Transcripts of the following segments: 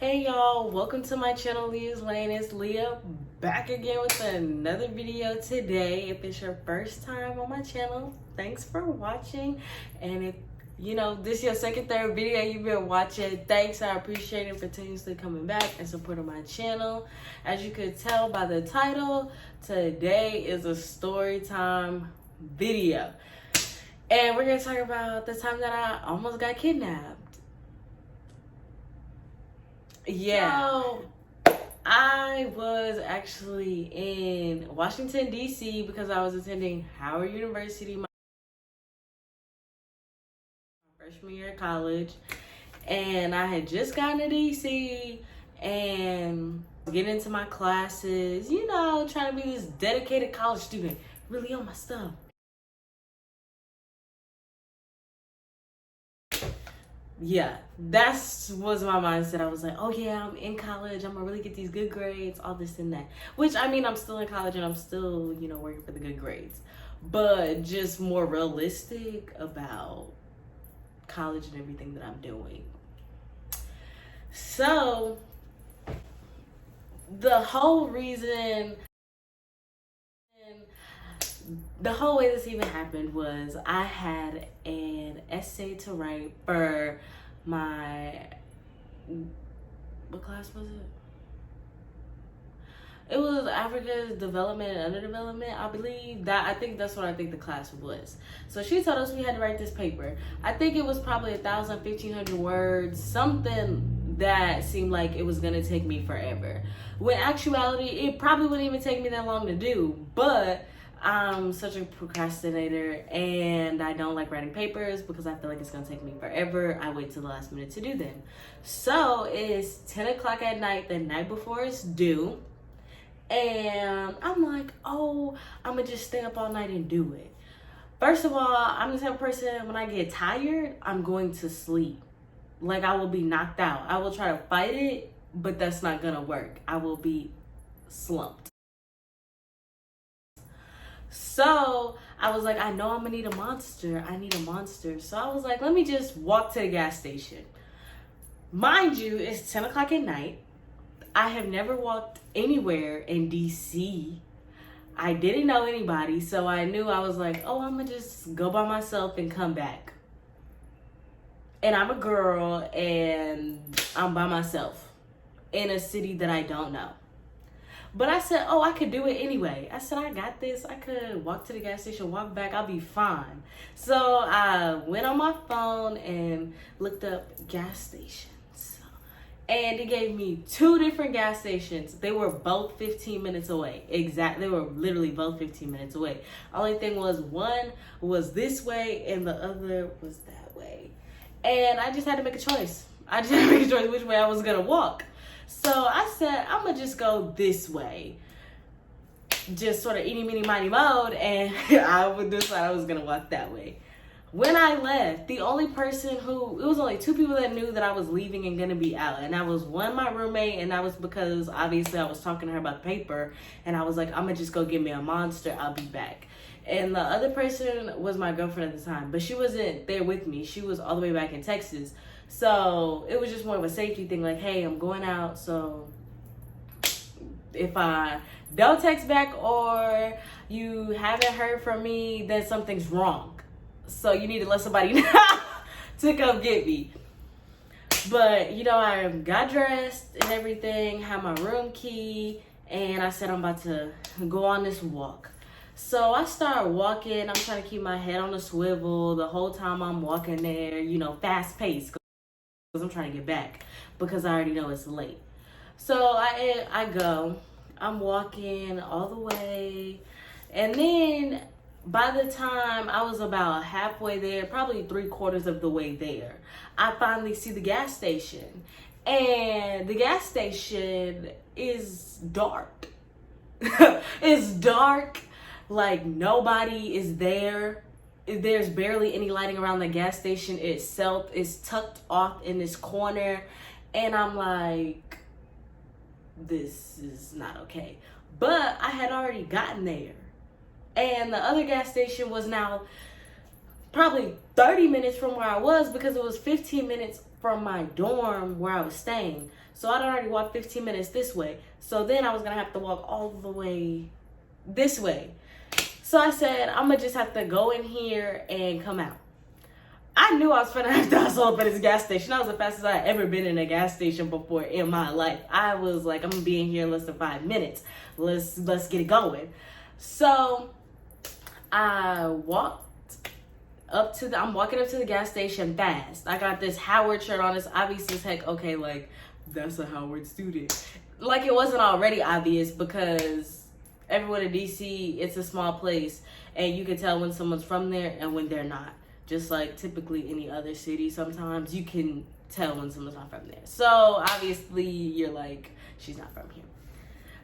Hey y'all, welcome to my channel, Leah's Lane. It's Leah back again with another video today. If it's your first time on my channel, thanks for watching. And if this is your second, third video you've been watching, thanks. I appreciate it for continuously coming back and supporting my channel. As you could tell by the title, today is a story time video. And we're gonna talk about the time that I almost got kidnapped. Yeah. So, I was actually in Washington, D.C. because I was attending Howard University my freshman year of college. And I had just gotten to D.C. and getting into my classes, trying to be this dedicated college student, really on my stuff. Yeah, that was my mindset. I was like, oh yeah, I'm in college. I'm gonna really get these good grades, all this and that. Which, I mean, I'm still in college and I'm still, working for the good grades. But just more realistic about college and everything that I'm doing. So, the whole way this even happened was I had an essay to write for my, what class was it? It was Africa's Development and Underdevelopment, I believe. I think that's what I think the class was. So she told us we had to write this paper. I think it was probably 1,000, 1,500 words, something that seemed like it was gonna take me forever. When actuality, it probably wouldn't even take me that long to do, but I'm such a procrastinator and I don't like writing papers because I feel like it's gonna take me forever. I wait till the last minute to do them. So it's 10 o'clock at night, the night before it's due. And I'm like, oh, I'm gonna just stay up all night and do it. First of all, I'm the type of person, when I get tired, I'm going to sleep. Like, I will be knocked out. I will try to fight it, but that's not gonna work. I will be slumped. So I was like, I know I'm gonna need a monster. I need a monster. So I was like, let me just walk to the gas station. Mind you, it's 10 o'clock at night. I have never walked anywhere in DC. I didn't know anybody, so I knew, I was like, oh, I'm gonna just go by myself and come back. And I'm a girl and I'm by myself in a city that I don't know. But I said, oh, I could do it anyway. I said, I got this. I could walk to the gas station, walk back. I'll be fine. So I went on my phone and looked up gas stations. And it gave me 2 different gas stations. They were both 15 minutes away. Exactly. They were literally both 15 minutes away. Only thing was, one was this way and the other was that way. And I just had to make a choice. I just had to make a choice which way I was going to walk. So I said, I'm going to just go this way. Just sort of eeny, meeny, miny, mode. And I would decide I was going to walk that way. When I left, it was only 2 people that knew that I was leaving and going to be out. And that was one, my roommate. And that was because obviously I was talking to her about the paper. And I was like, I'm going to just go get me a monster. I'll be back. And the other person was my girlfriend at the time. But she wasn't there with me. She was all the way back in Texas. So it was just more of a safety thing, like, hey, I'm going out, so if I don't text back or you haven't heard from me, then something's wrong. So you need to let somebody know to come get me. But, I got dressed and everything, had my room key, and I said I'm about to go on this walk. So I started walking. I'm trying to keep my head on the swivel the whole time I'm walking there, fast paced. Because I'm trying to get back because I already know it's late. So I'm walking all the way. And then by the time I was about halfway there, probably 3/4 of the way there, I finally see the gas station. And the gas station is dark. It's dark. Like, nobody is there. There's barely any lighting around the gas station itself. It's tucked off in this corner. And I'm like, this is not okay. But I had already gotten there. And the other gas station was now probably 30 minutes from where I was because it was 15 minutes from my dorm where I was staying. So I'd already walked 15 minutes this way. So then I was gonna have to walk all the way this way. So I said, I'm gonna just have to go in here and come out. I knew I was finna have to hustle up at this gas station. That was the fastest I had ever been in a gas station before in my life. I was like, I'm gonna be in here in less than 5 minutes. Let's get it going. So I walked I'm walking up to the gas station fast. I got this Howard shirt on. It's obvious as heck. Okay, like, that's a Howard student. Like, it wasn't already obvious because everyone in DC, it's a small place, and you can tell when someone's from there and when they're not. Just like typically any other city, sometimes you can tell when someone's not from there. So obviously you're like, she's not from here.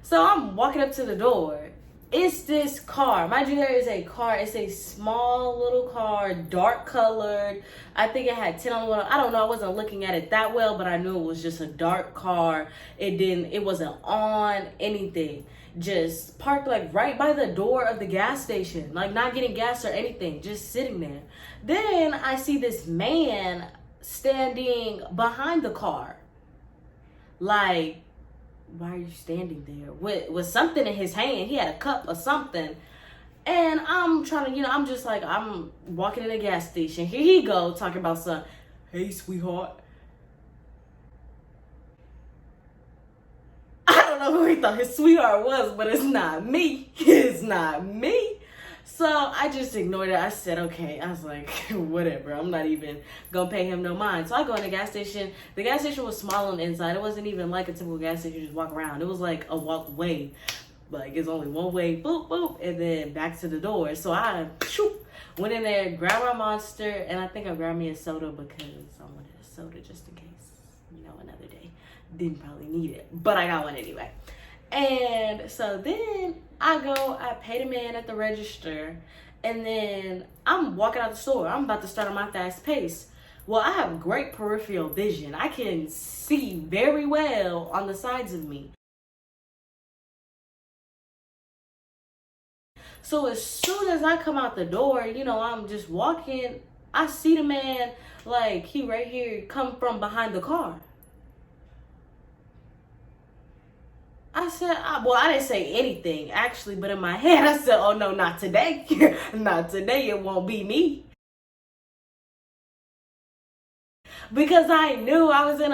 So I'm walking up to the door. It's this car. Mind you, there is a car. It's a small little car, dark colored. I think it had 10 on the window. I don't know. I wasn't looking at it that well, but I knew it was just a dark car. It wasn't on anything. Just parked like right by the door of the gas station. Like not getting gas or anything. Just sitting there. Then I see this man standing behind the car. Like, why are you standing there with something in his hand? He had a cup or something. And I'm trying to, I'm just like, I'm walking in a gas station. Here he go talking about something. Hey, sweetheart. I don't know who he thought his sweetheart was, but it's not me. It's not me. So I just ignored it. I said, okay. I was like, whatever. I'm not even going to pay him no mind. So I go in the gas station. The gas station was small on the inside. It wasn't even like a typical gas station. You just walk around. It was like a walkway. Like, it's only one way. Boop, boop. And then back to the door. So I went in there, grabbed my Monster. And I think I grabbed me a soda because I wanted a soda just in case. Another day. Didn't probably need it. But I got one anyway. And so then I pay the man at the register, and then I'm walking out the store. I'm about to start on my fast pace. Well, I have great peripheral vision. I can see very well on the sides of me. So as soon as I come out the door, I'm just walking, I see the man, like, he right here, come from behind the car. I said, I didn't say anything, actually, but in my head, I said, oh, no, not today. Not today. It won't be me. Because I knew I was in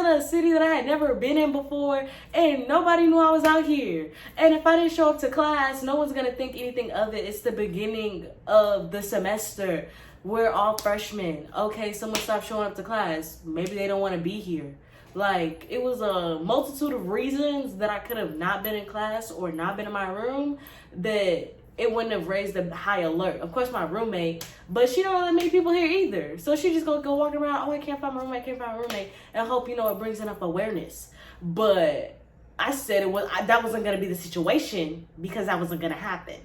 a city that I had never been in before, and nobody knew I was out here. And if I didn't show up to class, no one's going to think anything of it. It's the beginning of the semester. We're all freshmen. Okay, someone stopped showing up to class. Maybe they don't want to be here. Like, it was a multitude of reasons that I could have not been in class or not been in my room that it wouldn't have raised a high alert. Of course, my roommate, but she don't know that many people here either. So she just gonna go walking around, I can't find my roommate, and hope, it brings enough awareness. But I said that wasn't gonna be the situation because that wasn't gonna happen.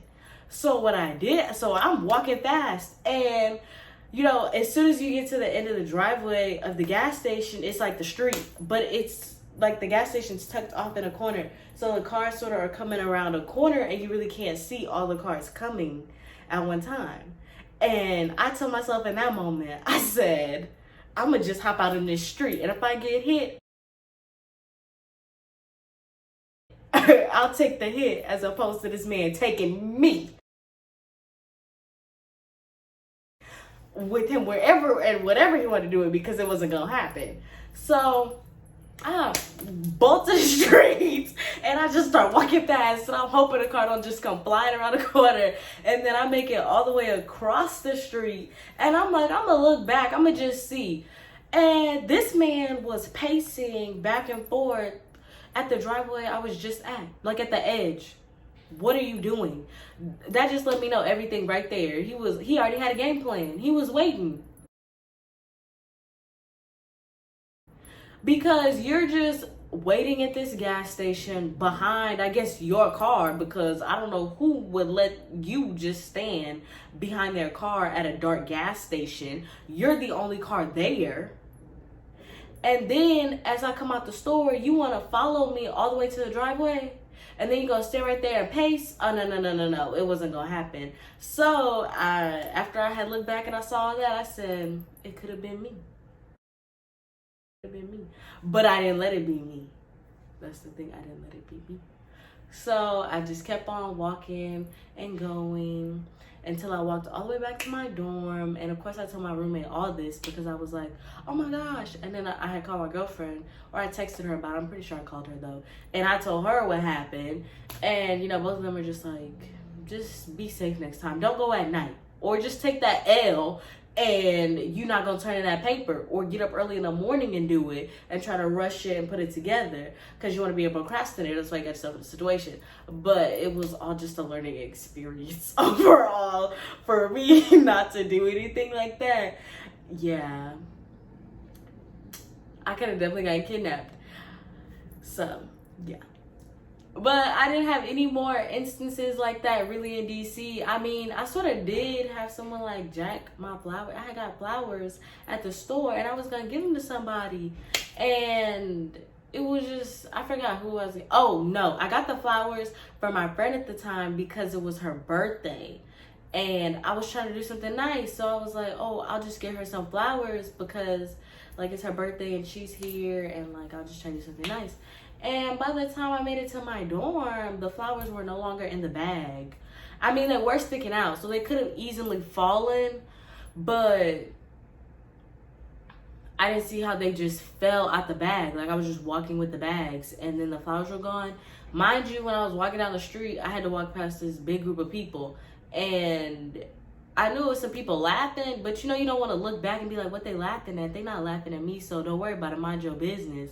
So what I did, I'm walking fast, and as soon as you get to the end of the driveway of the gas station, it's like the street, but it's like the gas station's tucked off in a corner. So the cars sort of are coming around a corner and you really can't see all the cars coming at one time. And I told myself in that moment, I said, I'm going to just hop out in this street. And if I get hit, I'll take the hit as opposed to this man taking me. With him wherever and whatever he wanted to do it, because it wasn't gonna happen. So I bolt to the streets and I just start walking fast, and I'm hoping the car don't just come flying around the corner. And then I make it all the way across the street, and I'm like, I'm gonna look back, I'm gonna just see. And this man was pacing back and forth at the driveway I was just at, like at the edge. What are you doing? That just let me know everything right there. He already had a game plan. He was waiting. Because you're just waiting at this gas station behind, I guess, your car, because I don't know who would let you just stand behind their car at a dark gas station. You're the only car there. And then as I come out the store, you want to follow me all the way to the driveway? And then you go stay right there and pace? Oh, no. It wasn't going to happen. So after I had looked back and I saw that, I said, it could have been me. It been me, but I didn't let it be me. That's the thing. I didn't let it be me. So I just kept on walking and going until I walked all the way back to my dorm. And of course, I told my roommate all this because I was like, oh my gosh. And then I had called my girlfriend, or I texted her about it. I'm pretty sure I called her though. And I told her what happened. And, you know, both of them were just like, just be safe next time. Don't go at night. Or just take that L and you're not going to turn in that paper, or get up early in the morning and do it and try to rush it and put it together because you want to be a procrastinator. That's why you got yourself in the situation. But it was all just a learning experience overall for me not to do anything like that. Yeah. I could have definitely gotten kidnapped. So, yeah. But I didn't have any more instances like that really in DC. I mean, I sort of did have someone like jack my flowers. I got flowers at the store and I was going to give them to somebody. And it was just, I forgot who I was. Oh, no. I got the flowers for my friend at the time because it was her birthday. And I was trying to do something nice. So I was like, oh, I'll just get her some flowers because, like, it's her birthday and she's here. And, like, I'll just try to do something nice. And by the time I made it to my dorm, the flowers were no longer in the bag. I mean, they were sticking out, so they could have easily fallen, but I didn't see how they just fell out the bag. Like, I was just walking with the bags, and then the flowers were gone. Mind you, when I was walking down the street, I had to walk past this big group of people, and I knew it was some people laughing, but you know, you don't want to look back and be like, what they laughing at? They not laughing at me, so don't worry about it. Mind your business.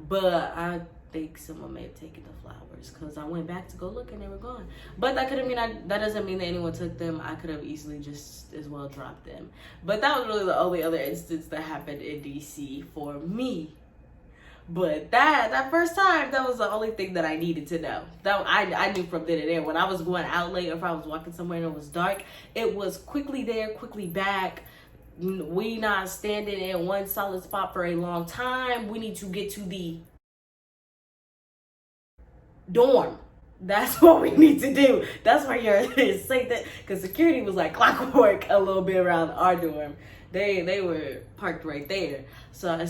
But I think someone may have taken the flowers because I went back to go look and they were gone. But that couldn't mean that doesn't mean that anyone took them. I could have easily just as well dropped them. But that was really the only other instance that happened in DC for me. But that first time, that was the only thing that I needed to know. That I knew from then and there. When I was going out late, or if I was walking somewhere and it was dark, it was quickly there, quickly back. We not standing in one solid spot for a long time. We need to get to the dorm. That's what we need to do. That's where you're saying that, because security was like clockwork a little bit around our dorm. They were parked right there. So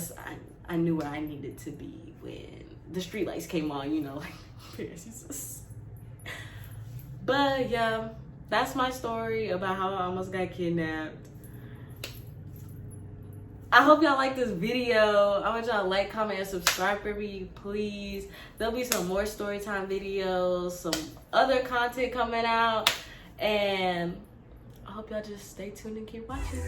I knew where I needed to be when the streetlights came on, you know, like, Jesus. But yeah, that's my story about how I almost got kidnapped. I hope y'all like this video. I want y'all to like, comment, and subscribe for me, please. There'll be some more story time videos, some other content coming out. And I hope y'all just stay tuned and keep watching.